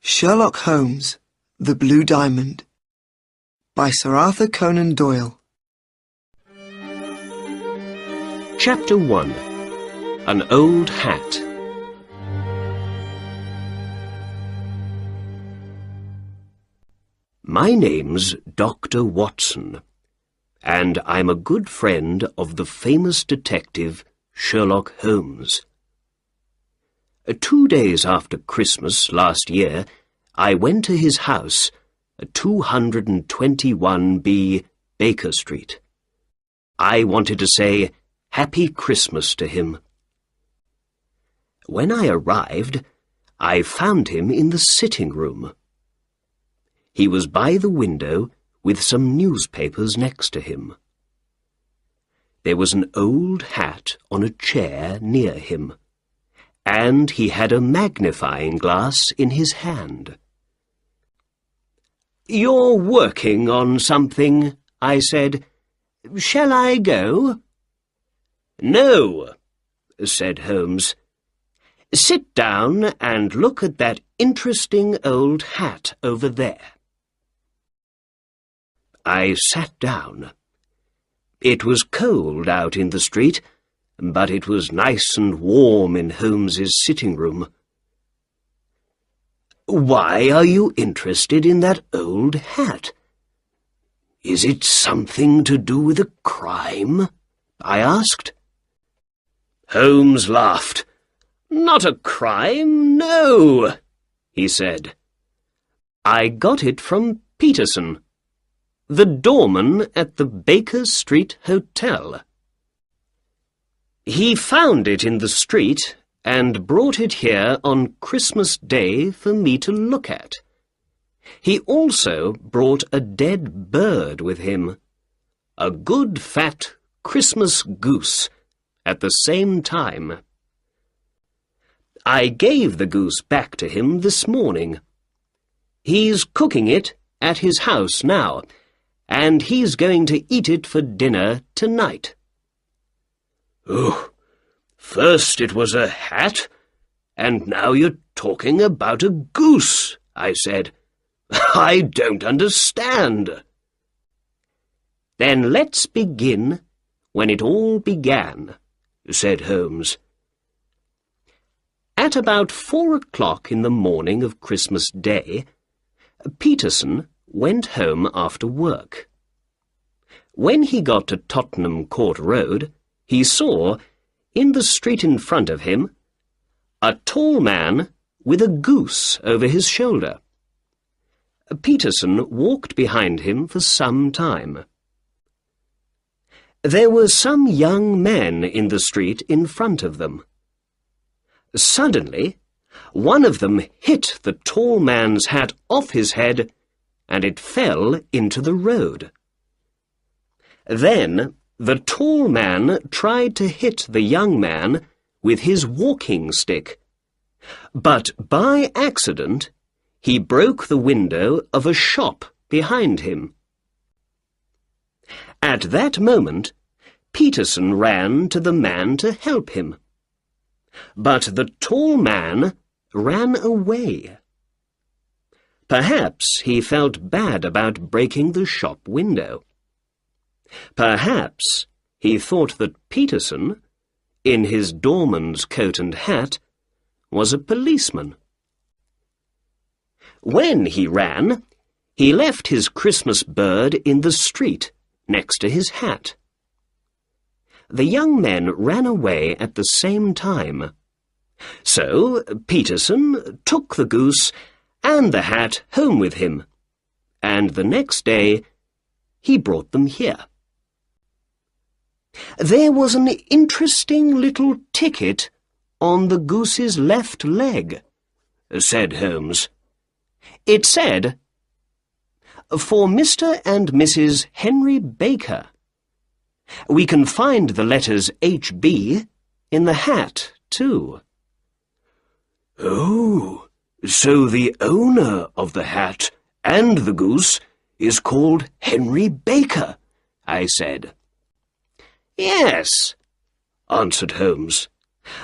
Sherlock Holmes, The Blue Diamond by Sir Arthur Conan Doyle. Chapter 1. An Old Hat. My name's Dr. Watson, and I'm a good friend of the famous detective Sherlock Holmes. 2 days after Christmas last year, I went to his house at 221B Baker Street. I wanted to say Happy Christmas to him. When I arrived, I found him in the sitting room. He was by the window with some newspapers next to him. There was an old hat on a chair near him, and he had a magnifying glass in his hand. "You're working on something," I said. "Shall I go?" "No," said Holmes. "Sit down and look at that interesting old hat over there." I sat down. It was cold out in the street, but it was nice and warm in Holmes's sitting room. "Why are you interested in that old hat? Is it something to do with a crime?" I asked. Holmes laughed. "Not a crime, no," he said. "I got it from Peterson, the doorman at the Baker Street Hotel. He found it in the street and brought it here on Christmas Day for me to look at. He also brought a dead bird with him, a good fat Christmas goose, at the same time. I gave the goose back to him this morning. He's cooking it at his house now, and he's going to eat it for dinner tonight." "Oh, first it was a hat, and now you're talking about a goose," I said. "I don't understand." "Then let's begin when it all began," said Holmes. At about 4 o'clock in the morning of Christmas Day, Peterson went home after work. When he got to Tottenham Court Road, he saw, in the street in front of him, a tall man with a goose over his shoulder. Peterson walked behind him for some time. There were some young men in the street in front of them. Suddenly, one of them hit the tall man's hat off his head, and it fell into the road. Then the tall man tried to hit the young man with his walking stick, but by accident he broke the window of a shop behind him. At that moment, Peterson ran to the man to help him, but the tall man ran away. Perhaps he felt bad about breaking the shop window. Perhaps he thought that Peterson, in his doorman's coat and hat, was a policeman. When he ran, he left his Christmas bird in the street next to his hat. The young men ran away at the same time. So Peterson took the goose and the hat home with him, and the next day he brought them here. There was an interesting little ticket on the goose's left leg, said Holmes. It said, "For Mr. and Mrs. Henry Baker." We can find the letters H.B. in the hat, too. "Oh, so the owner of the hat and the goose is called Henry Baker," I said. "Yes," answered Holmes.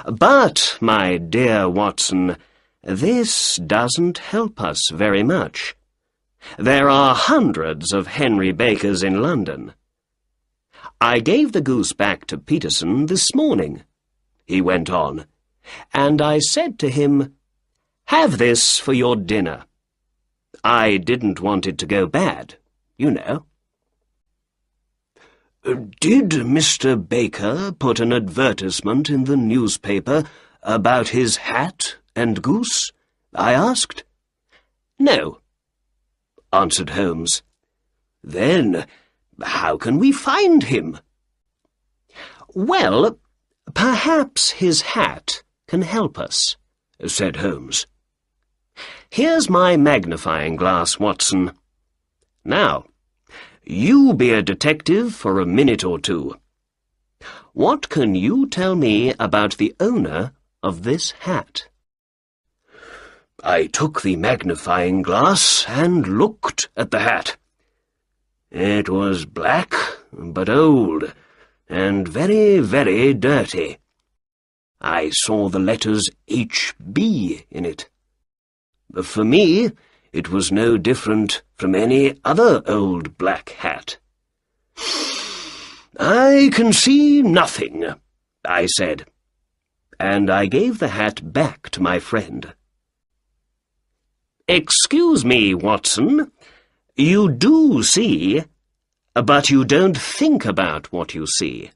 "But, my dear Watson, This doesn't help us very much. There are hundreds of Henry Bakers in London. I gave the goose back to Peterson this morning," he went on, "and I said to him, 'Have this for your dinner.' I didn't want it to go bad, you know." "Did Mr. Baker put an advertisement in the newspaper about his hat and goose?" I asked. "No," answered Holmes. "Then how can we find him?" "Well, perhaps his hat can help us," said Holmes. "Here's my magnifying glass, Watson. Now, you be a detective for a minute or two. What can you tell me about the owner of this hat?" I took the magnifying glass and looked at the hat. It was black, but old, and very, very dirty. I saw the letters H.B. in it. For me, it was no different from any other old black hat. "I can see nothing," I said, and I gave the hat back to my friend. "Excuse me, Watson. You do see, but you don't think about what you see."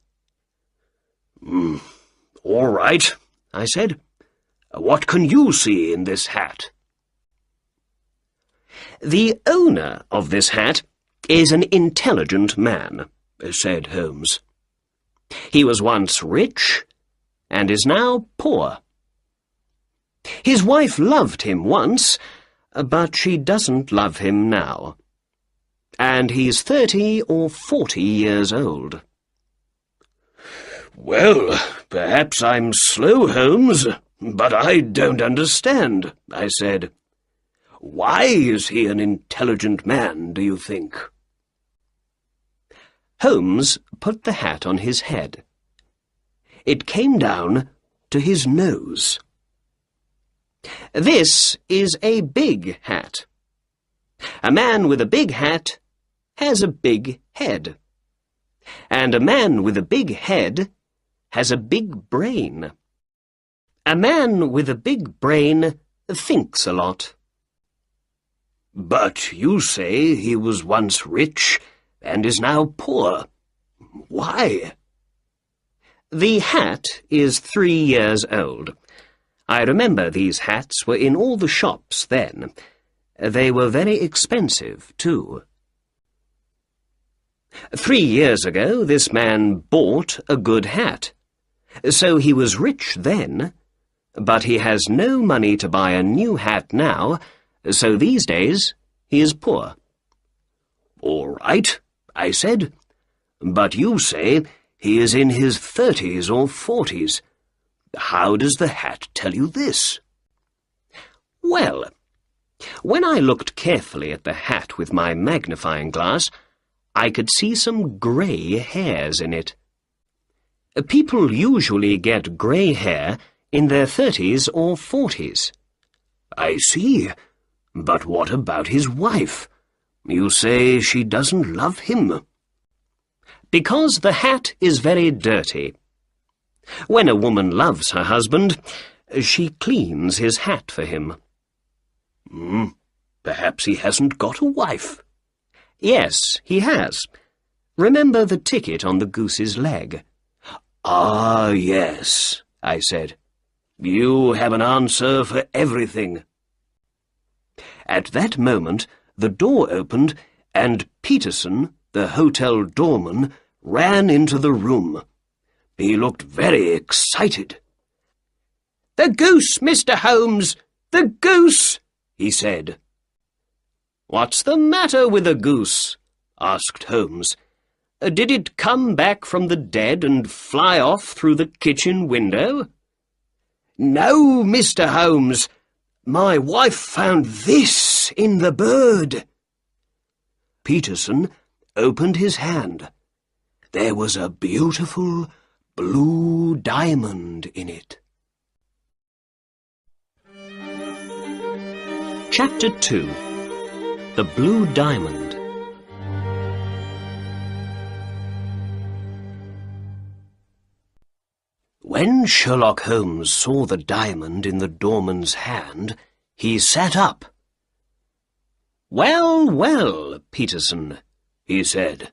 "All right," I said. "What can you see in this hat?" "The owner of this hat is an intelligent man," said Holmes. "He was once rich and is now poor. His wife loved him once, but she doesn't love him now. And he's 30 or 40 years old." "Well, perhaps I'm slow, Holmes, but I don't understand," I said. "Why is he an intelligent man, do you think?" Holmes put the hat on his head. It came down to his nose. "This is a big hat. A man with a big hat has a big head. And a man with a big head has a big brain. A man with a big brain thinks a lot." "But you say he was once rich and is now poor. Why?" "The hat is 3 years old. I remember these hats were in all the shops then. They were very expensive, too. 3 years ago, this man bought a good hat. So he was rich then, but he has no money to buy a new hat now, so these days he is poor." "All right," I said, "but you say he is in his 30s or 40s. How does the hat tell you this?" "Well, when I looked carefully at the hat with my magnifying glass, I could see some grey hairs in it. People usually get grey hair in their 30s or 40s. "I see. But what about his wife? You say she doesn't love him." "Because the hat is very dirty. When a woman loves her husband, she cleans his hat for him." Perhaps he hasn't got a wife." "Yes, he has. Remember the ticket on the goose's leg?" "Ah, yes," I said. "You have an answer for everything." At that moment, the door opened, and Peterson, the hotel doorman, ran into the room. He looked very excited. "The goose, Mr. Holmes! The goose!" he said. "What's the matter with the goose?" asked Holmes. "Did it come back from the dead and fly off through the kitchen window?" "No, Mr. Holmes. My wife found this in the bird." Peterson opened his hand. There was a beautiful blue diamond in it. Chapter 2. The Blue Diamond. When Sherlock Holmes saw the diamond in the doorman's hand, he sat up. "Well, well, Peterson," he said.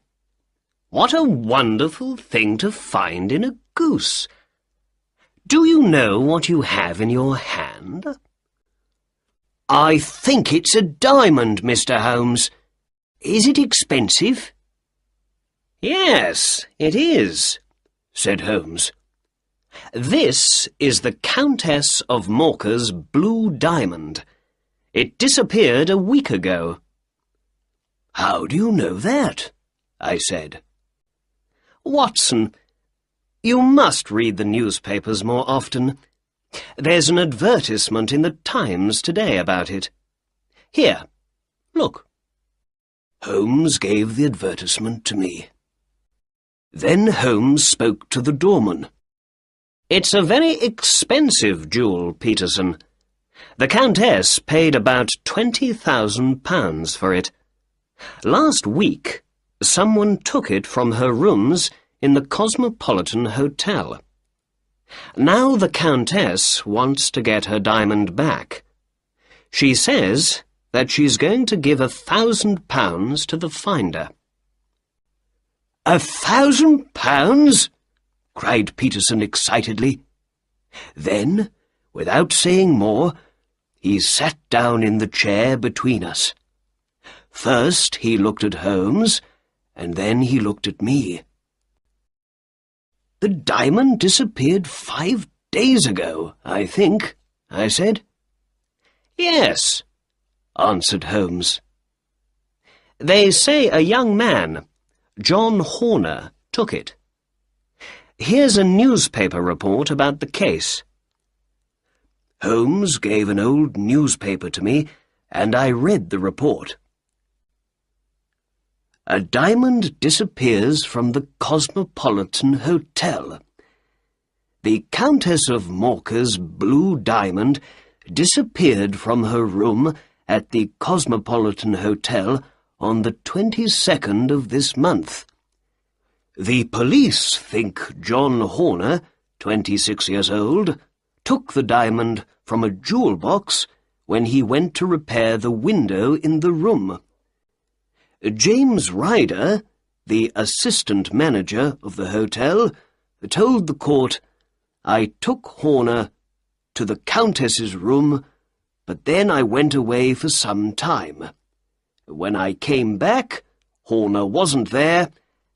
"What a wonderful thing to find in a goose. Do you know what you have in your hand?" "I think it's a diamond, Mr. Holmes. Is it expensive?" "Yes, it is," said Holmes. "This is the Countess of Morcar's blue diamond. It disappeared a week ago." "How do you know that?" I said. "Watson, you must read the newspapers more often. There's an advertisement in the Times today about it. Here, look." Holmes gave the advertisement to me. Then Holmes spoke to the doorman. "It's a very expensive jewel, Peterson. The Countess paid about £20,000 for it. Last week, someone took it from her rooms in the Cosmopolitan Hotel. Now the Countess wants to get her diamond back. She says that she's going to give £1,000 to the finder." £1,000? cried Peterson excitedly. Then, without saying more, he sat down in the chair between us. First he looked at Holmes, and then he looked at me. "The diamond disappeared 5 days ago, I think," I said. "Yes," answered Holmes. "They say a young man, John Horner, took it. Here's a newspaper report about the case." Holmes gave an old newspaper to me, and I read the report. "A diamond disappears from the Cosmopolitan Hotel. The Countess of Morcar's blue diamond disappeared from her room at the Cosmopolitan Hotel on the 22nd of this month. The police think John Horner, 26 years old, took the diamond from a jewel box when he went to repair the window in the room. James Ryder, the assistant manager of the hotel, told the court, 'I took Horner to the Countess's room, but then I went away for some time. When I came back, Horner wasn't there,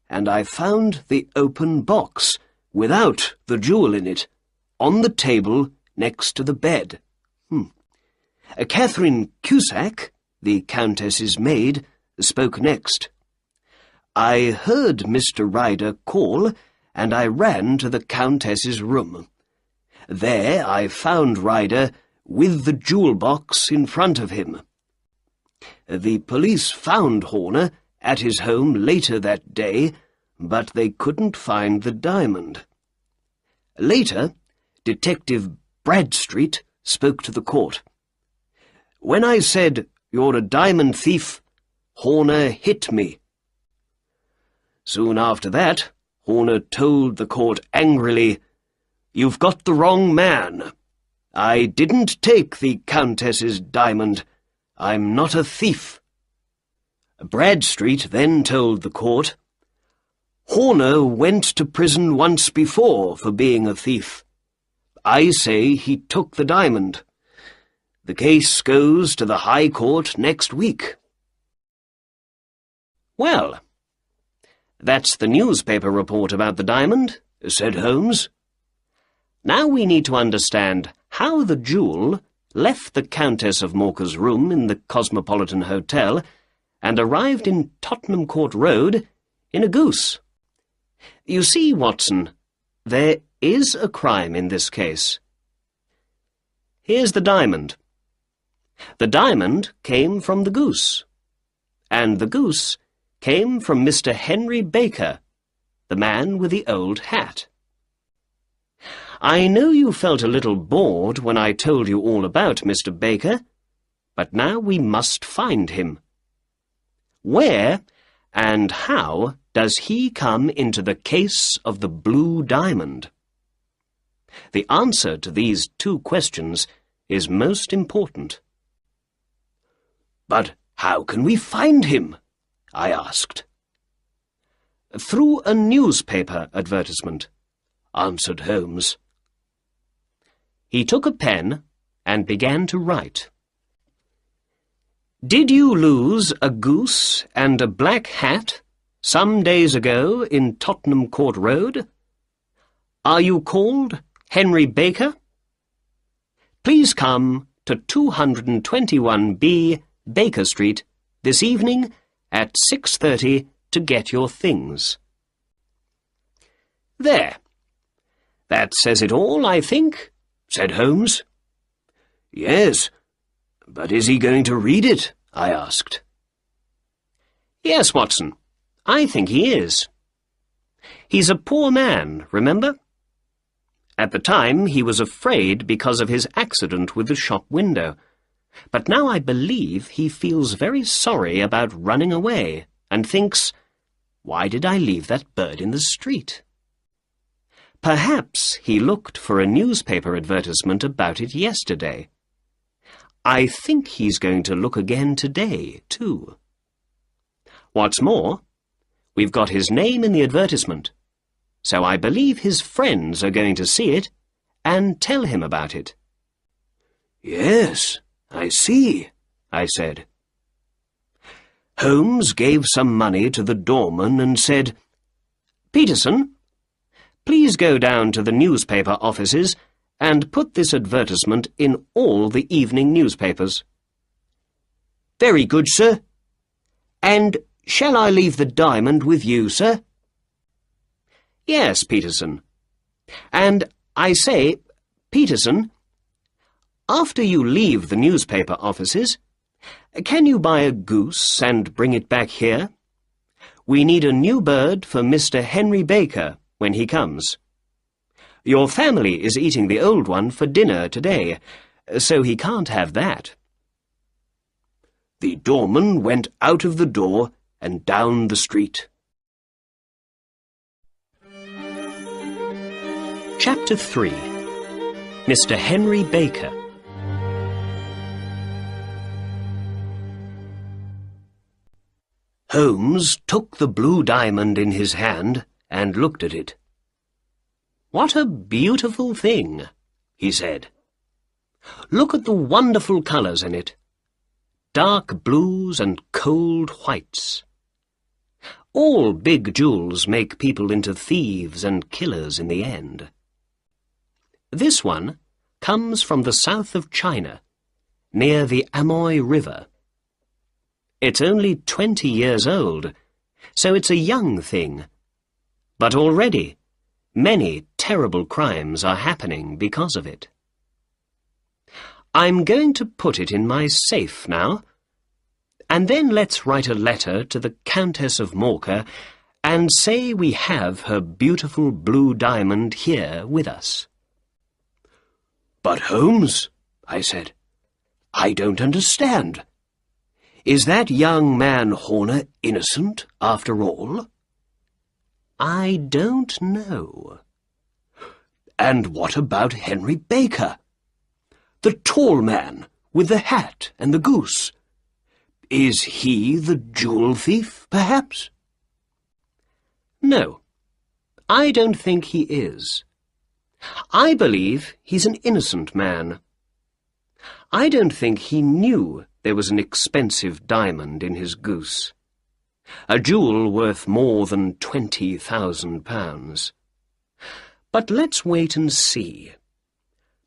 and I found the open box, without the jewel in it, on the table next to the bed.' Catherine Cusack, the Countess's maid, spoke next. 'I heard Mr. Ryder call, and I ran to the Countess's room. There I found Ryder with the jewel box in front of him. The police found Horner at his home later that day, but they couldn't find the diamond. Later, Detective Bradstreet spoke to the court. 'When I said, "You're a diamond thief," Horner hit me.' Soon after that, Horner told the court angrily, 'You've got the wrong man. I didn't take the Countess's diamond. I'm not a thief.' Bradstreet then told the court, 'Horner went to prison once before for being a thief. I say he took the diamond. The case goes to the High Court next week.'" "Well, that's the newspaper report about the diamond," said Holmes. "Now we need to understand how the jewel left the Countess of Morcar's room in the Cosmopolitan Hotel and arrived in Tottenham Court Road in a goose. You see, Watson, there is a crime in this case. Here's the diamond. The diamond came from the goose, and the goose came from Mr. Henry Baker, the man with the old hat. I know you felt a little bored when I told you all about Mr. Baker, but now we must find him. Where and how does he come into the case of the blue diamond? The answer to these two questions is most important. "But how can we find him?" I asked. "Through a newspaper advertisement," answered Holmes. He took a pen and began to write. "Did you lose a goose and a black hat some days ago in Tottenham Court Road? Are you called Henry Baker? Please come to 221B Baker Street this evening at 6:30 to get your things." "There. That says it all, I think," said Holmes. "Yes, but is he going to read it?" I asked. "Yes, Watson, I think he is. He's a poor man, remember? At the time he was afraid because of his accident with the shop window, but now I believe he feels very sorry about running away and thinks, 'Why did I leave that bird in the street?' Perhaps he looked for a newspaper advertisement about it yesterday. I think he's going to look again today, too. What's more, we've got his name in the advertisement, so I believe his friends are going to see it and tell him about it." "Yes, I see," I said. Holmes gave some money to the doorman and said, "Peterson, please go down to the newspaper offices and put this advertisement in all the evening newspapers." "Very good, sir. And shall I leave the diamond with you, sir?" "Yes, Peterson. And I say, Peterson, after you leave the newspaper offices, can you buy a goose and bring it back here? We need a new bird for Mr. Henry Baker when he comes. Your family is eating the old one for dinner today, so he can't have that." The doorman went out of the door and down the street. Chapter 3. Mr. Henry Baker. Holmes took the blue diamond in his hand and looked at it. "What a beautiful thing," he said. "Look at the wonderful colours in it. Dark blues and cold whites. All big jewels make people into thieves and killers in the end. This one comes from the south of China, near the Amoy River. It's only 20 years old, so it's a young thing. But already, many terrible crimes are happening because of it. I'm going to put it in my safe now, and then let's write a letter to the Countess of Morcar and say we have her beautiful blue diamond here with us." "But Holmes," I said, "I don't understand. Is that young man Horner innocent after all?" "I don't know." "And what about Henry Baker? The tall man with the hat and the goose? Is he the jewel thief, perhaps?" "No, I don't think he is. I believe he's an innocent man. I don't think he knew there was an expensive diamond in his goose, a jewel worth more than £20,000. But let's wait and see.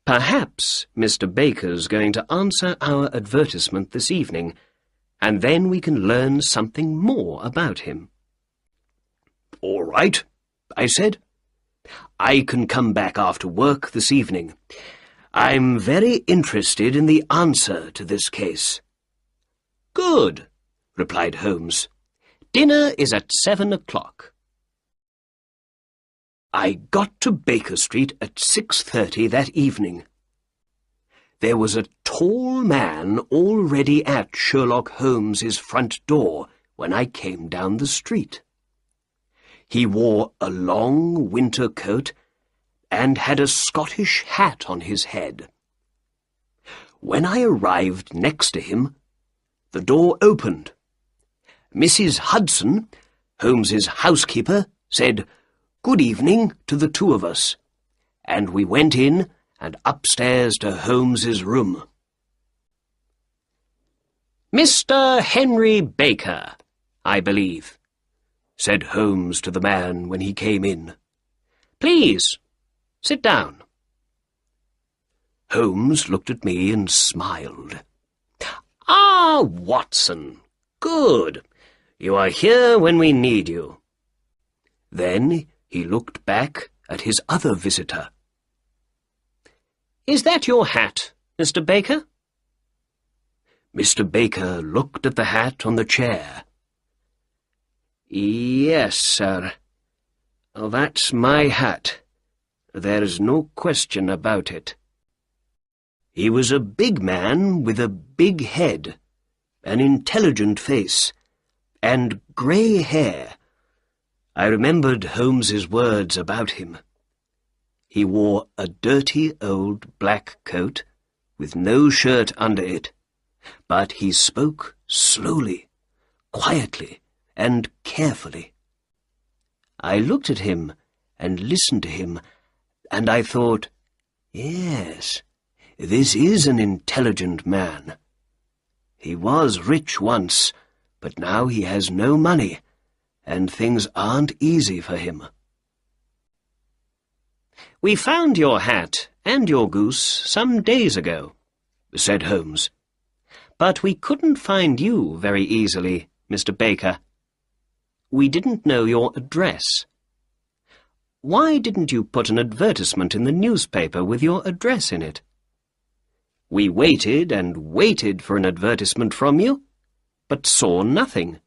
Perhaps Mr. Baker's going to answer our advertisement this evening, and then we can learn something more about him." "All right," I said. "I can come back after work this evening. I'm very interested in the answer to this case." "Good," replied Holmes. "Dinner is at 7 o'clock. I got to Baker Street at 6:30 that evening. there was a tall man already at Sherlock Holmes's front door when I came down the street. He wore a long winter coat and had a Scottish hat on his head. When I arrived next to him, the door opened. Mrs. Hudson, Holmes's housekeeper, said, "Good evening" to the two of us, and we went in and upstairs to Holmes's room. "Mr. Henry Baker, I believe," said Holmes to the man when he came in. "Please, sit down." Holmes looked at me and smiled. "Ah, Watson, good. You are here when we need you." Then he looked back at his other visitor. "Is that your hat, Mr. Baker?" Mr. Baker looked at the hat on the chair. "Yes, sir. That's my hat. There's no question about it." He was a big man with a big head, an intelligent face, and grey hair. I remembered Holmes's words about him. He wore a dirty old black coat, with no shirt under it, but he spoke slowly, quietly, and carefully. I looked at him and listened to him, and I thought, yes, this is an intelligent man. He was rich once, but now he has no money, and things aren't easy for him. "We found your hat and your goose some days ago," said Holmes. "But we couldn't find you very easily, Mr. Baker. We didn't know your address. Why didn't you put an advertisement in the newspaper with your address in it? We waited and waited for an advertisement from you, but saw nothing."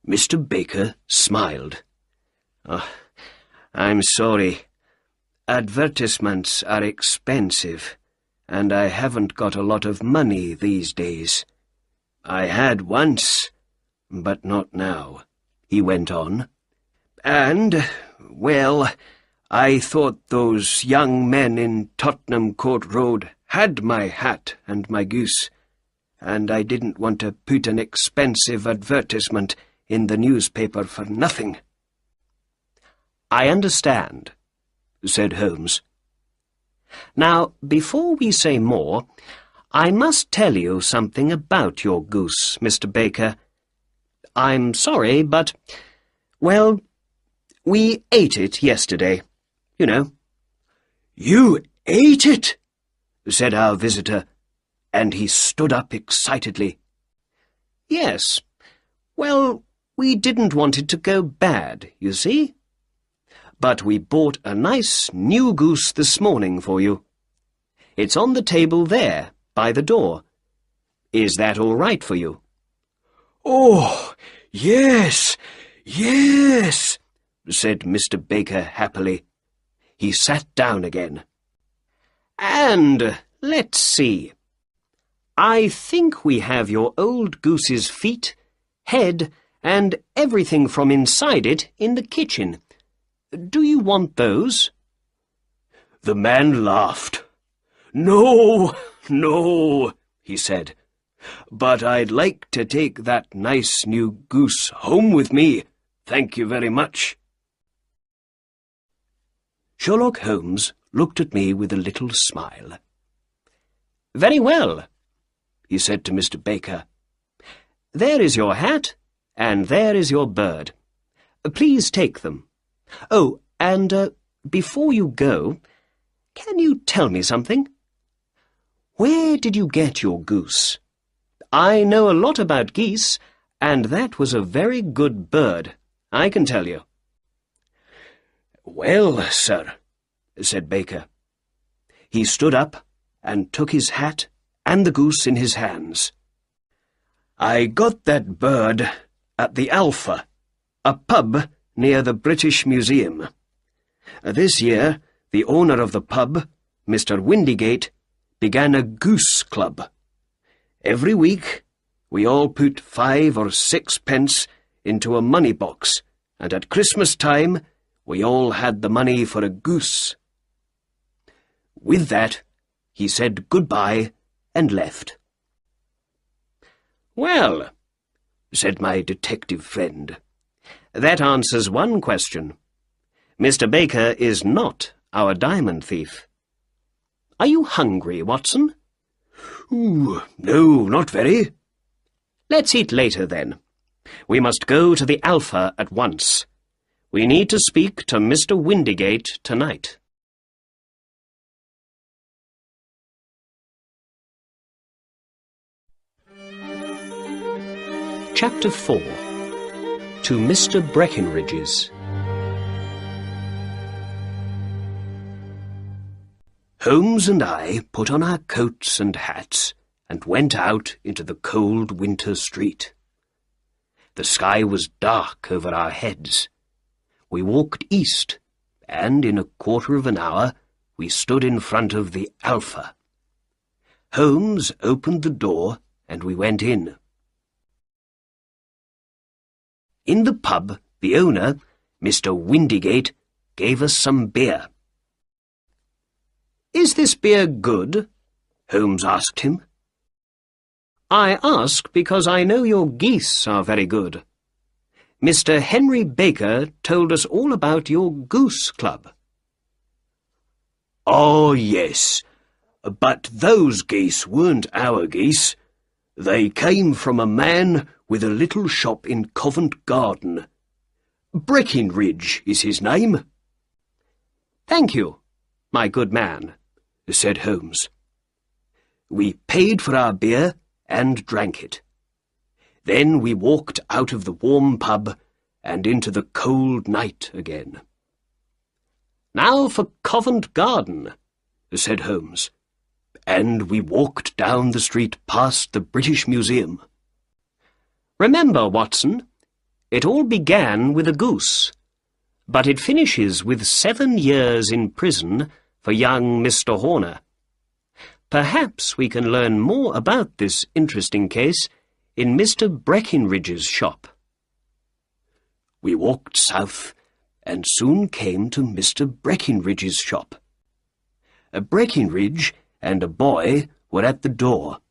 Mr. Baker smiled. "Oh, I'm sorry. Advertisements are expensive, and I haven't got a lot of money these days. I had once, but not now," he went on. "And, well, I thought those young men in Tottenham Court Road had my hat and my goose, and I didn't want to put an expensive advertisement in the newspaper for nothing." "I understand," said Holmes. "Now, before we say more, I must tell you something about your goose, Mr. Baker. I'm sorry, but, well, we ate it yesterday, you know." "You ate it?" said our visitor, and he stood up excitedly. "Yes. Well, we didn't want it to go bad, you see. But we bought a nice new goose this morning for you. It's on the table there, by the door. Is that all right for you?" "Oh, yes, yes," said Mr. Baker happily. He sat down again. "And let's see. I think we have your old goose's feet, head, and everything from inside it in the kitchen. Do you want those?" The man laughed. "No, no," he said. "But I'd like to take that nice new goose home with me. Thank you very much." Sherlock Holmes looked at me with a little smile. "Very well," he said to Mr. Baker. "There is your hat, and there is your bird. Please take them. Oh, and before you go, can you tell me something? Where did you get your goose? I know a lot about geese, and that was a very good bird, I can tell you." "Well, sir," said Baker. He stood up and took his hat and the goose in his hands. "I got that bird at the Alpha, a pub near the British Museum. This year, the owner of the pub, Mr. Windigate, began a goose club. Every week we all put 5 or 6 pence into a money box, and at Christmas time we all had the money for a goose. With that, he said goodbye and left. "Well," said my detective friend, "that answers one question. Mr. Baker is not our diamond thief. Are you hungry, Watson?" "Ooh, no, not very." "Let's eat later, then. We must go to the Alpha at once. We need to speak to Mr. Windigate tonight." Chapter 4. To Mr. Breckenridge's. Holmes and I put on our coats and hats and went out into the cold winter street. The sky was dark over our heads. We walked east, and in a quarter of an hour we stood in front of the Alpha. Holmes opened the door, and we went in. In the pub, the owner, Mr. Windigate, gave us some beer. "Is this beer good?" Holmes asked him. "I ask because I know your geese are very good. Mr. Henry Baker told us all about your goose club." "Oh, yes, but those geese weren't our geese. They came from a man with a little shop in Covent Garden. Breckenridge is his name." "Thank you, my good man," said Holmes. We paid for our beer and drank it. Then we walked out of the warm pub and into the cold night again. "Now for Covent Garden," said Holmes, and we walked down the street past the British Museum. "Remember, Watson, it all began with a goose, but it finishes with 7 years in prison for young Mr. Horner. Perhaps we can learn more about this interesting case in Mr. Breckenridge's shop." We walked south and soon came to Mr. Breckenridge's shop. Breckenridge and a boy were at the door.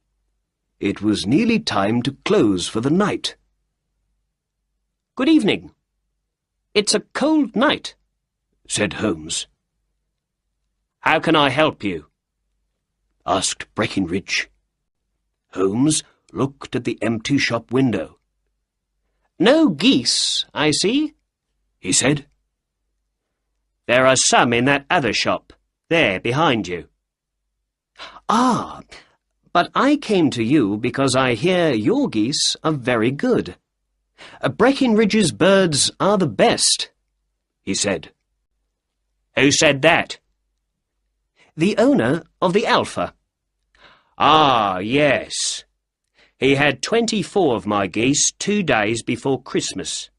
It was nearly time to close for the night. "Good evening. It's a cold night," said Holmes. "How can I help you?" asked Breckenridge. Holmes looked at the empty shop window. "No geese, I see," he said. "There are some in that other shop, there behind you." "Ah, but I came to you because I hear your geese are very good. Breckenridge's birds are the best," he said. "Who said that?" "The owner of the Alpha." "Ah, yes. He had 24 of my geese 2 days before Christmas.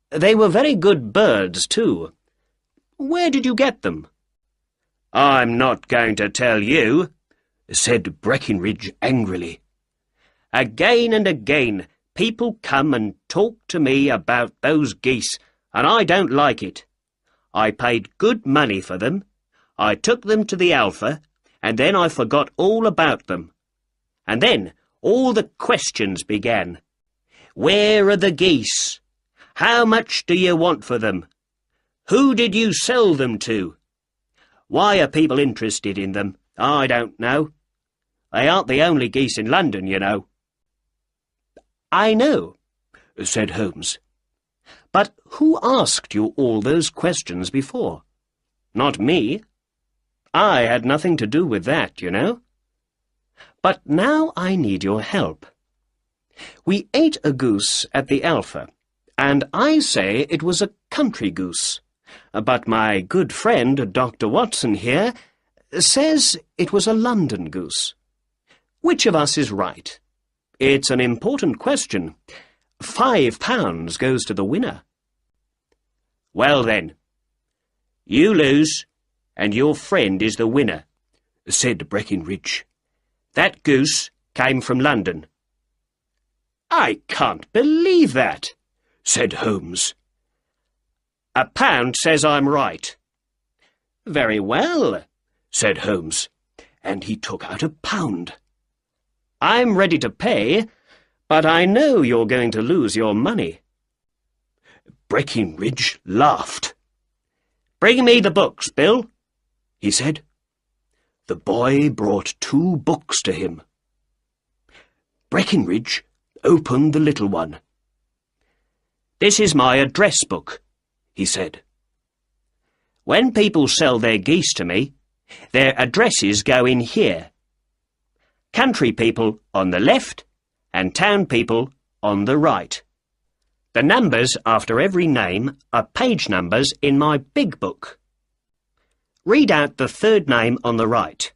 They were very good birds, too. Where did you get them?" "I'm not going to tell you," said Breckenridge angrily. "Again and again people come and talk to me about those geese, and I don't like it. I paid good money for them. I took them to the Alpha, and then I forgot all about them. And then all the questions began. Where are the geese? How much do you want for them? Who did you sell them to? Why are people interested in them? I don't know. They aren't the only geese in London, you know." "I know," said Holmes. "But who asked you all those questions before? Not me. I had nothing to do with that, you know. But now I need your help. We ate a goose at the Alpha, and I say it was a country goose. But my good friend, Dr. Watson here, says it was a London goose. Which of us is right? It's an important question. £5 goes to the winner." "Well then, you lose, and your friend is the winner," said Breckinridge. "That goose came from London." "I can't believe that," said Holmes. "A pound says I'm right." "Very well," said Holmes, and he took out a pound. "I'm ready to pay, but I know you're going to lose your money." Breckinridge laughed. "Bring me the books, Bill," he said. The boy brought 2 books to him. Breckinridge opened the little one. "This is my address book," he said. "When people sell their geese to me, their addresses go in here. Country people on the left and town people on the right. The numbers after every name are page numbers in my big book." "Read out the 3rd name on the right,"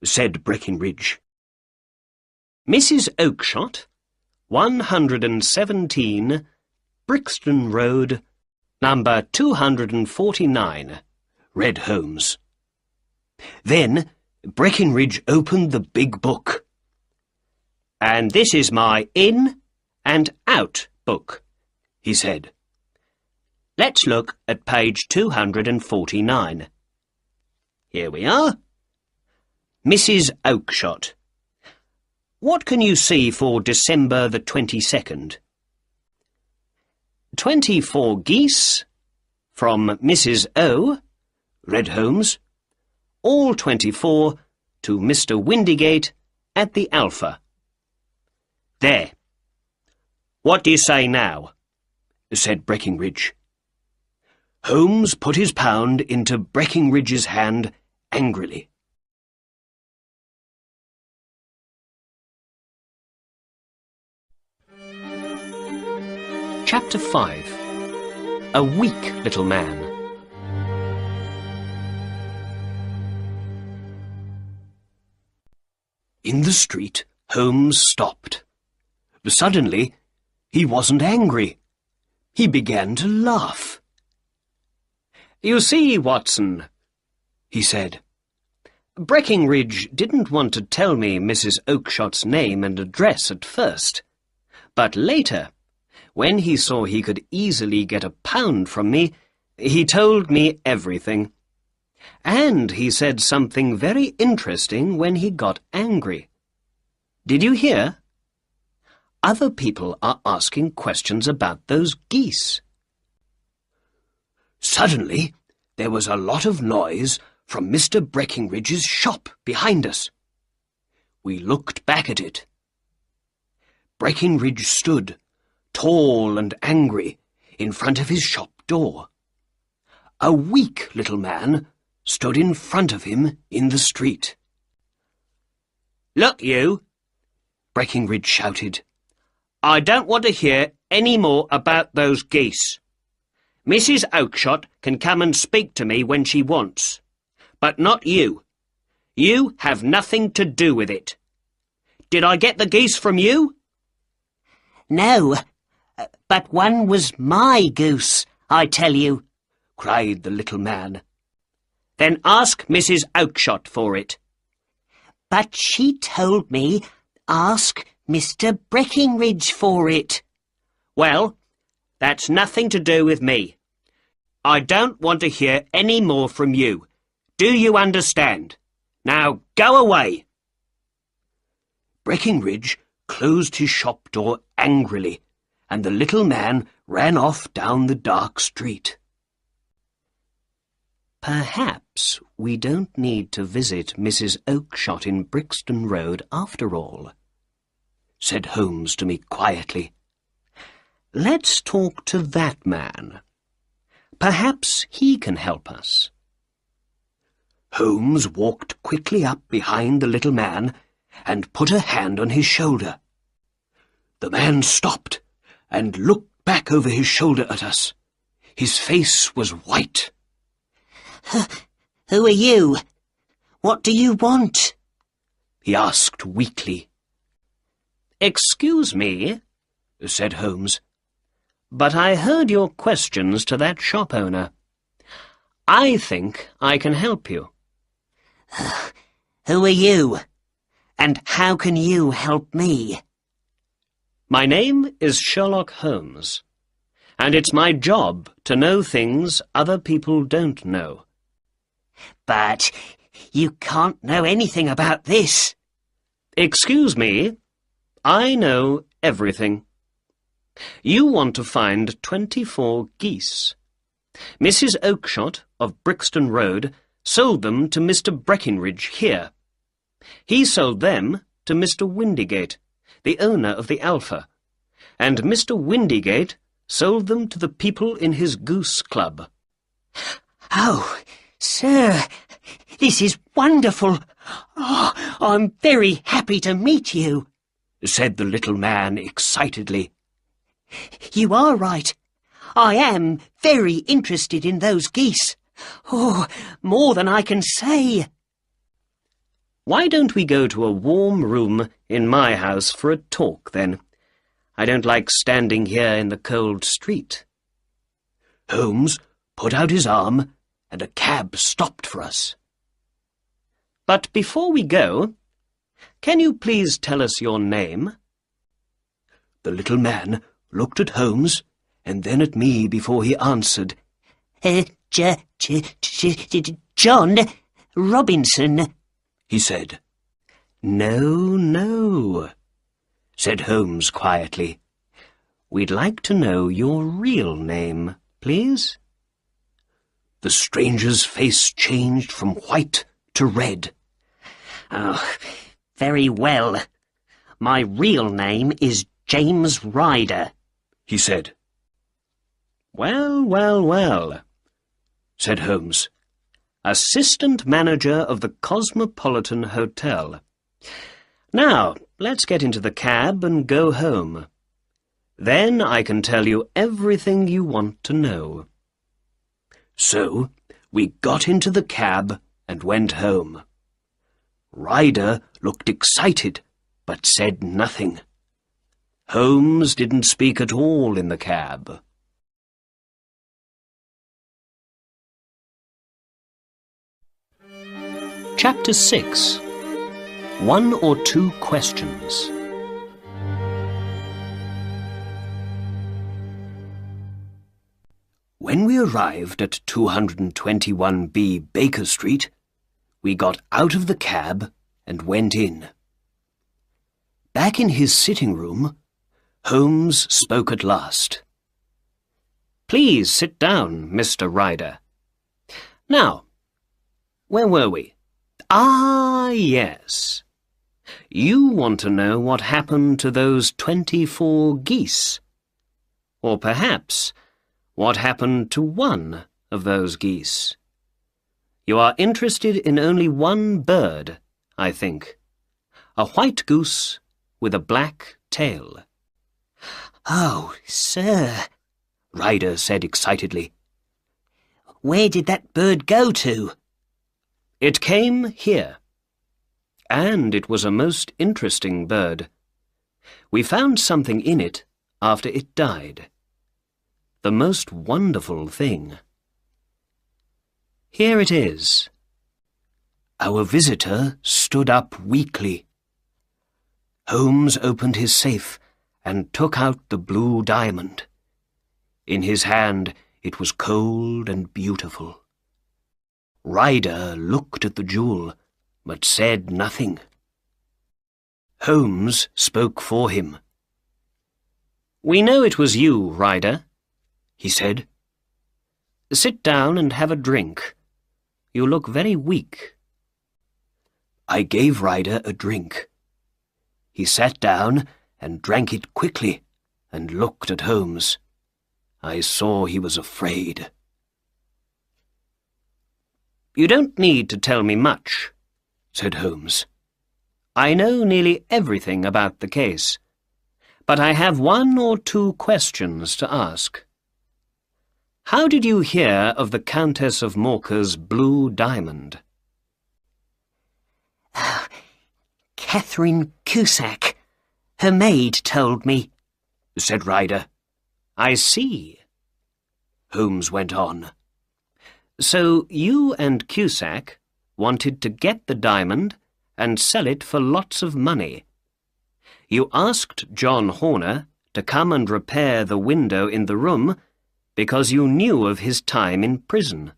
said Breckinridge. "Mrs. Oakshott, 117, Brixton Road, number 249, read Holmes. Then Breckinridge opened the big book. "And this is my in and out book," he said. "Let's look at page 249. Here we are. Mrs. Oakshott. What can you see for December the 22nd? 24 geese from Mrs. O, read Holmes. All 24 to Mr. Windigate at the Alpha. There. What do you say now?" said Breckinridge. Holmes put his pound into Breckinridge's hand angrily. Chapter 5. A Weak Little Man. In the street, Holmes stopped. Suddenly, he wasn't angry. He began to laugh. "You see, Watson," he said, "Breckinridge didn't want to tell me Mrs. Oakshott's name and address at first, but later, when he saw he could easily get a pound from me, he told me everything. And he said something very interesting when he got angry. Did you hear? Other people are asking questions about those geese." Suddenly, there was a lot of noise from Mr. Breckinridge's shop behind us. We looked back at it. Breckinridge stood, tall and angry, in front of his shop door. A weak little man stood in front of him in the street. "Look, you!" Breckinridge shouted. "I don't want to hear any more about those geese. Mrs. Oakshott can come and speak to me when she wants, but not you. You have nothing to do with it. Did I get the geese from you?" "No, but one was my goose, I tell you," cried the little man. "Then ask Mrs. Oakshott for it." "But she told me ask Mr. Breckinridge for it." "Well, that's nothing to do with me. I don't want to hear any more from you. Do you understand? Now go away." Breckinridge closed his shop door angrily, and the little man ran off down the dark street. "Perhaps we don't need to visit Mrs. Oakshott in Brixton Road after all," said Holmes to me quietly. "Let's talk to that man. Perhaps he can help us." Holmes walked quickly up behind the little man and put a hand on his shoulder. The man stopped and looked back over his shoulder at us. His face was white. "Who are you? What do you want?" he asked weakly. "Excuse me," said Holmes, "but I heard your questions to that shop owner. I think I can help you. Who are you? And how can you help me? My name is Sherlock Holmes, and it's my job to know things other people don't know. But you can't know anything about this. Excuse me, I know everything. You want to find 24 geese. Mrs. Oakshott of Brixton Road sold them to Mr. Breckinridge here. He sold them to Mr. Windygate, the owner of the Alpha, and Mr. Windygate sold them to the people in his goose club. Oh, sir, this is wonderful. Oh, I'm very happy to meet you, said the little man excitedly. You are right. I am very interested in those geese. Oh, more than I can say. Why don't we go to a warm room in my house for a talk, then? I don't like standing here in the cold street. Holmes put out his arm, and a cab stopped for us. But before we go, can you please tell us your name? The little man looked at Holmes and then at me before he answered. John Robinson, he said. No, said Holmes quietly. We'd like to know your real name, please. The stranger's face changed from white to red. Oh, very well. My real name is James Ryder, he said. Well, said Holmes. Assistant manager of the Cosmopolitan Hotel. Now, let's get into the cab and go home. Then I can tell you everything you want to know. So, we got into the cab and went home. Ryder looked excited, but said nothing. Holmes didn't speak at all in the cab. Chapter 6. 1 or 2 questions. When we arrived at 221B Baker Street, we got out of the cab and went in. Back in his sitting room, Holmes spoke at last. Please sit down, Mr. Ryder. Now, where were we? Ah, yes. You want to know what happened to those 24 geese. Or perhaps what happened to one of those geese. You are interested in only one bird, I think. A white goose with a black tail. Oh, sir, Ryder said excitedly. Where did that bird go to? It came here. And it was a most interesting bird. We found something in it after it died. The most wonderful thing. Here it is. Our visitor stood up weakly. Holmes opened his safe and took out the blue diamond. In his hand it was cold and beautiful. Ryder looked at the jewel, but said nothing. Holmes spoke for him. We know it was you, Ryder, he said. Sit down and have a drink. You look very weak. I gave Ryder a drink. He sat down and drank it quickly and looked at Holmes. I saw he was afraid. You don't need to tell me much, said Holmes. I know nearly everything about the case, but I have 1 or 2 questions to ask. How did you hear of the Countess of Morcar's blue diamond? Catherine Cusack. Her maid told me, said Ryder. I see. Holmes went on. So you and Cusack wanted to get the diamond and sell it for lots of money. You asked John Horner to come and repair the window in the room because you knew of his time in prison.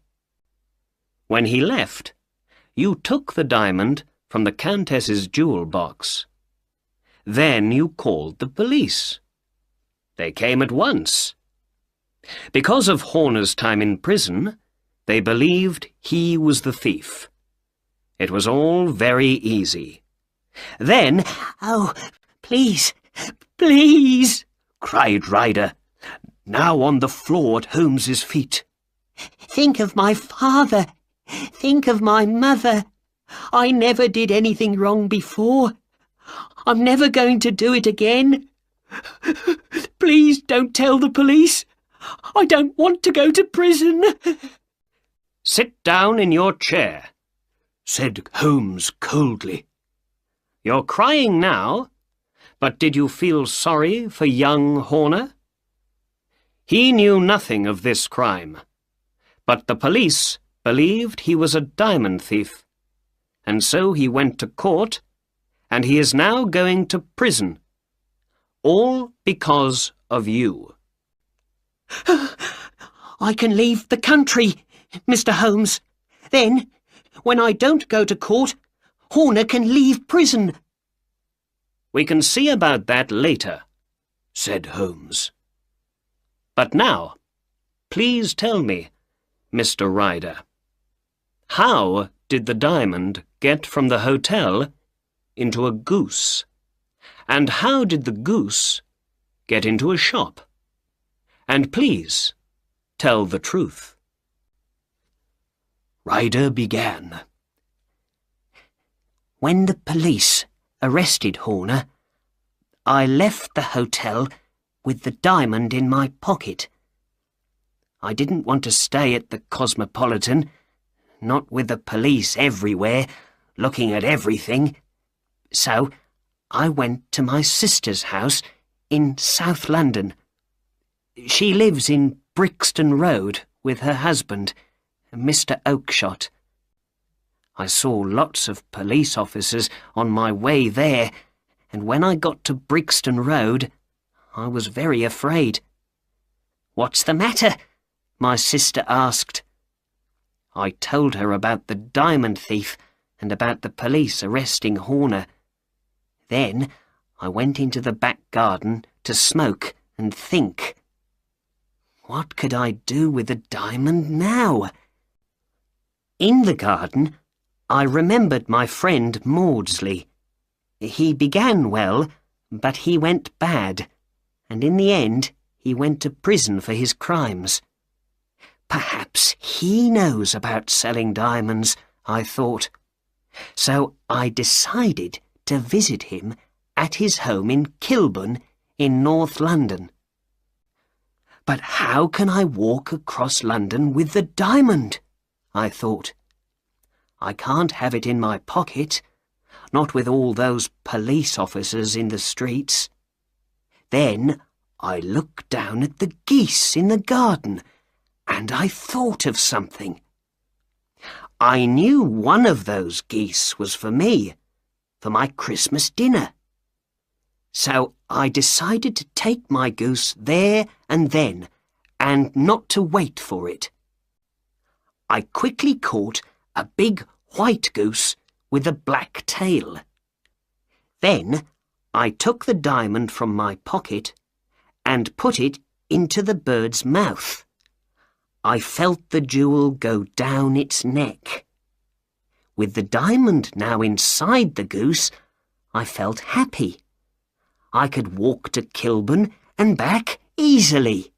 When he left, you took the diamond from the Countess's jewel box. Then you called the police. They came at once. Because of Horner's time in prison, they believed he was the thief. It was all very easy. Then, Oh, please, please, cried Ryder, now on the floor at Holmes's feet. think of my father. Think of my mother. I never did anything wrong before. I'm never going to do it again. Please don't tell the police. I don't want to go to prison. Sit down in your chair, said Holmes coldly. You're crying now, but did you feel sorry for young Horner? He knew nothing of this crime, but the police believed he was a diamond thief, and so he went to court, and he is now going to prison, all because of you. I can leave the country, Mr. Holmes. Then, when I don't go to court, Horner can leave prison. We can see about that later, said Holmes. But now, please tell me, Mr. Ryder, how did the diamond get from the hotel into a goose? And how did the goose get into a shop? And please, tell the truth. Ryder began. When the police arrested Horner, I left the hotel with the diamond in my pocket. I didn't want to stay at the Cosmopolitan, not with the police everywhere, looking at everything. So I went to my sister's house in South London. She lives in Brixton Road with her husband, Mr. Oakshott. I saw lots of police officers on my way there, and when I got to Brixton Road, I was very afraid. "What's the matter?" my sister asked. I told her about the diamond thief and about the police arresting Horner. Then I went into the back garden to smoke and think. What could I do with the diamond now? In the garden, I remembered my friend Maudsley. He began well, but he went bad, and in the end he went to prison for his crimes. Perhaps he knows about selling diamonds, I thought. So I decided to visit him at his home in Kilburn in North London. But how can I walk across London with the diamond? I thought. I can't have it in my pocket, not with all those police officers in the streets. Then I looked down at the geese in the garden, and I thought of something. I knew one of those geese was for me, for my Christmas dinner. So I decided to take my goose there and then, and not to wait for it. I quickly caught a big white goose with a black tail. Then I took the diamond from my pocket and put it into the bird's mouth. I felt the jewel go down its neck. With the diamond now inside the goose, I felt happy. I could walk to Kilburn and back easily.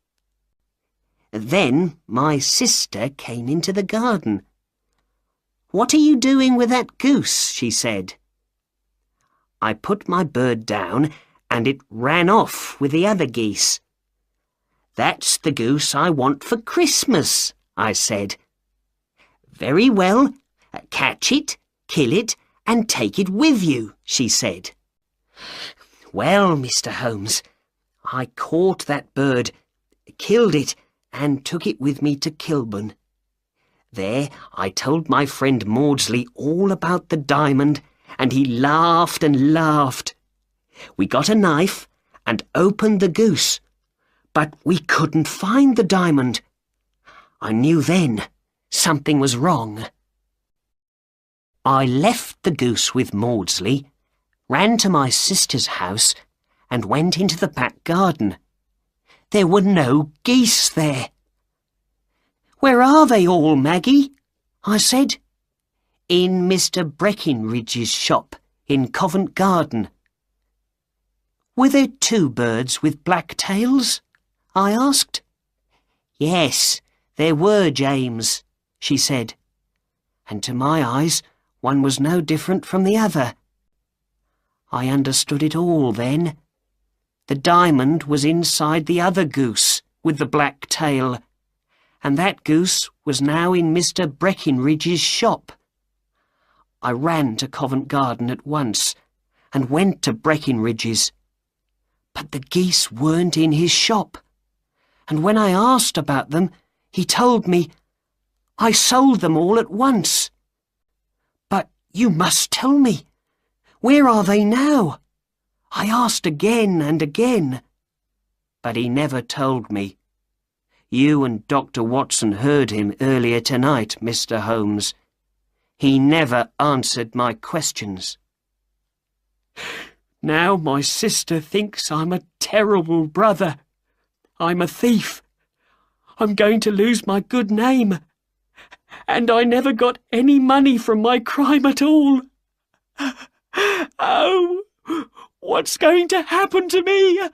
Then my sister came into the garden. "What are you doing with that goose?" she said. I put my bird down and it ran off with the other geese. "That's the goose I want for Christmas," I said. "Very well, catch it, kill it, and take it with you," she said. Well, Mr. Holmes, I caught that bird, killed it, and took it with me to Kilburn. There I told my friend Maudsley all about the diamond, and he laughed and laughed. We got a knife and opened the goose, but we couldn't find the diamond. I knew then something was wrong. I left the goose with Maudsley, ran to my sister's house, and went into the back garden. There were no geese there. "Where are they all, Maggie?" I said. "In Mr. Breckinridge's shop in Covent Garden." "Were there 2 birds with black tails?" I asked. "Yes, there were, James," she said, and to my eyes one was no different from the other. I understood it all then. The diamond was inside the other goose with the black tail, and that goose was now in Mr. Breckinridge's shop. I ran to Covent Garden at once and went to Breckinridge's. But the geese weren't in his shop, and when I asked about them, he told me I sold them all at once. "But you must tell me. Where are they now?" I asked again and again, but he never told me. You and Dr. Watson heard him earlier tonight, Mr. Holmes. He never answered my questions. Now my sister thinks I'm a terrible brother. I'm a thief. I'm going to lose my good name. And I never got any money from my crime at all. Oh, what's going to happen to me?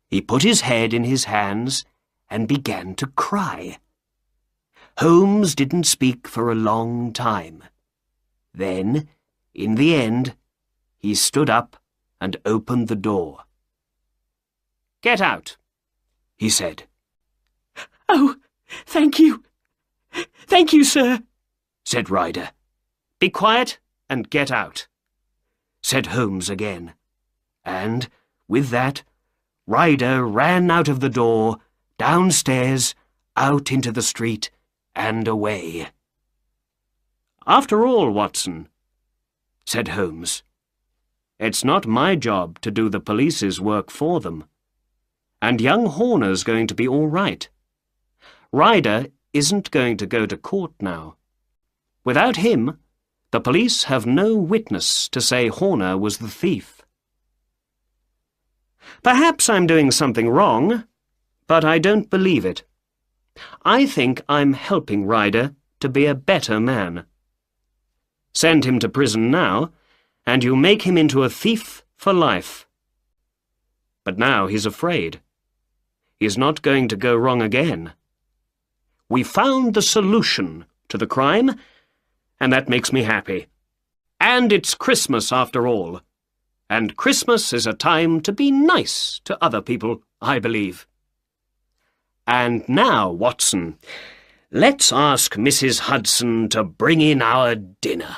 He put his head in his hands and began to cry. Holmes didn't speak for a long time. Then, in the end, he stood up and opened the door. "Get out," he said. "Oh, thank you. Thank you, sir," said Ryder. "Be quiet and get out," said Holmes again. And, with that, Ryder ran out of the door, downstairs, out into the street, and away. "After all, Watson," said Holmes, "it's not my job to do the police's work for them. And young Horner's going to be all right. Ryder isn't going to go to court now. Without him, the police have no witness to say Horner was the thief. Perhaps I'm doing something wrong, but I don't believe it. I think I'm helping Ryder to be a better man. Send him to prison now, and you make him into a thief for life. But now he's afraid. He's not going to go wrong again. We found the solution to the crime, and that makes me happy. And it's Christmas after all. And Christmas is a time to be nice to other people, I believe. And now, Watson, let's ask Mrs. Hudson to bring in our dinner."